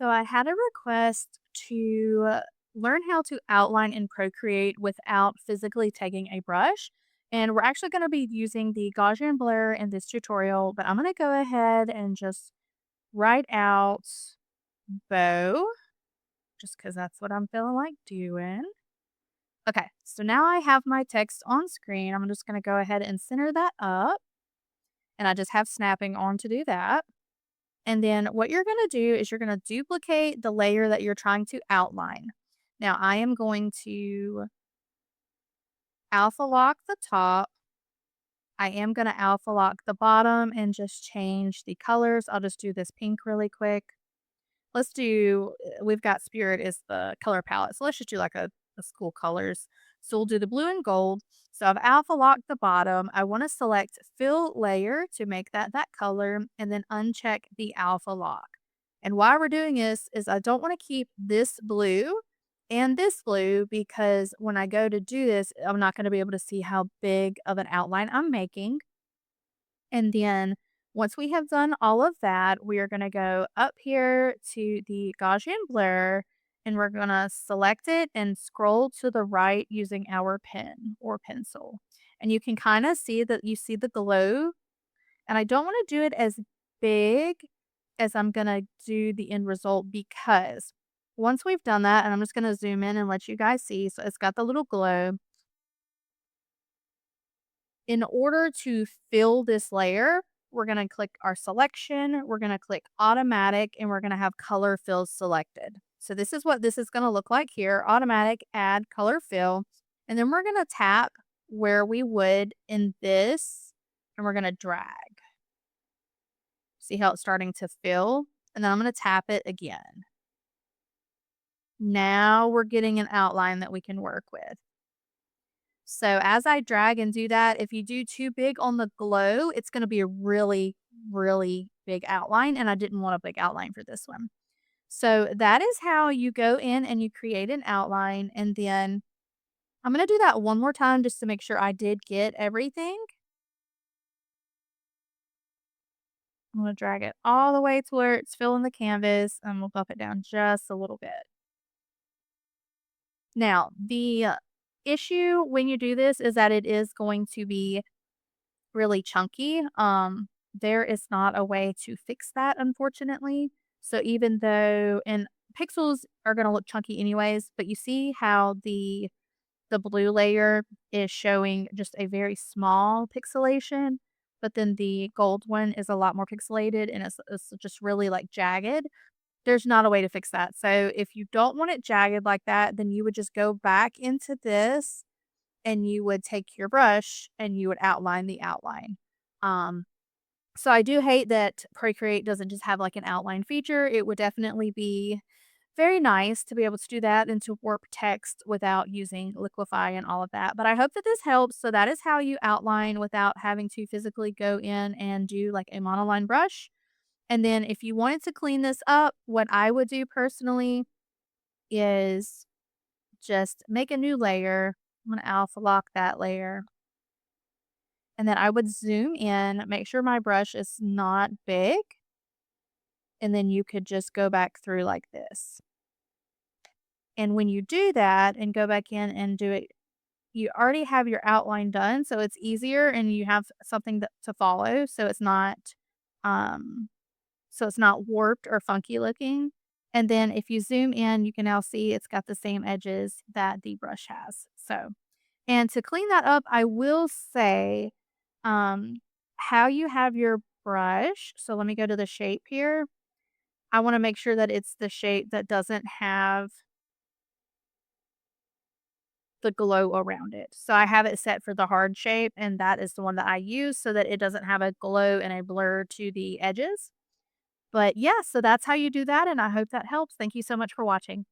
So I had a request to learn how to outline in Procreate without physically taking a brush. And we're actually going to be using the Gaussian blur in this tutorial, but I'm going to go ahead and just write out bow, just because that's what I'm feeling like doing. Okay, so now I have my text on screen. I'm just going to go ahead and center that up. And I just have snapping on to do that. And then what you're going to do is you're going to duplicate the layer that you're trying to outline. Now I am going to alpha lock the top. I am going to alpha lock the bottom and just change the colors. I'll just do this pink really quick. We've got Spirit is the color palette. So let's just do like a school colors. So we'll do the blue and gold. So I've alpha locked the bottom. I want to select fill layer to make that color and then uncheck the alpha lock. And why we're doing this is I don't want to keep this blue and this blue because when I go to do this, I'm not going to be able to see how big of an outline I'm making. And then once we have done all of that, we are going to go up here to the Gaussian blur and we're going to select it and scroll to the right using our pen or pencil. And you can kind of see that you see the glow. And I don't want to do it as big as I'm going to do the end result because once we've done that, and I'm just going to zoom in and let you guys see. So it's got the little glow. In order to fill this layer, we're going to click our selection, we're going to click automatic, and we're going to have color fill selected. So this is what this is going to look like here, automatic, add color fill. And then we're going to tap where we would in this, and we're going to drag. See how it's starting to fill? And then I'm going to tap it again. Now we're getting an outline that we can work with. So as I drag and do that, if you do too big on the glow, it's going to be a really, really big outline. And I didn't want a big outline for this one. So that is how you go in and you create an outline. And then I'm going to do that one more time just to make sure I did get everything. I'm going to drag it all the way to where it's filling the canvas and we'll buff it down just a little bit. Now, the issue when you do this is that it is going to be really chunky. There is not a way to fix that, unfortunately. So even though and pixels are going to look chunky anyways, but you see how the blue layer is showing just a very small pixelation, but then the gold one is a lot more pixelated and it's just really like jagged. There's not a way to fix that. So if you don't want it jagged like that, then you would just go back into this and you would take your brush and you would outline the outline. Um, so I do hate that Procreate doesn't just have like an outline feature. It would definitely be very nice to be able to do that and to warp text without using liquify and all of that. But I hope that this helps. So that is how you outline without having to physically go in and do like a monoline brush. And then if you wanted to clean this up, what I would do personally is just make a new layer. I'm going to alpha lock that layer. And then I would zoom in, make sure my brush is not big. And then you could just go back through like this. And when you do that and go back in and do it, you already have your outline done. So it's easier and you have something to follow. Um, so it's not warped or funky looking. And then if you zoom in, you can now see it's got the same edges that the brush has. So, and to clean that up, I will say um, how you have your brush. So let me go to the shape here. I want to make sure that it's the shape that doesn't have the glow around it. So I have it set for the hard shape, and that is the one that I use so that it doesn't have a glow and a blur to the edges. But yeah, so that's how you do that, and I hope that helps. Thank you so much for watching.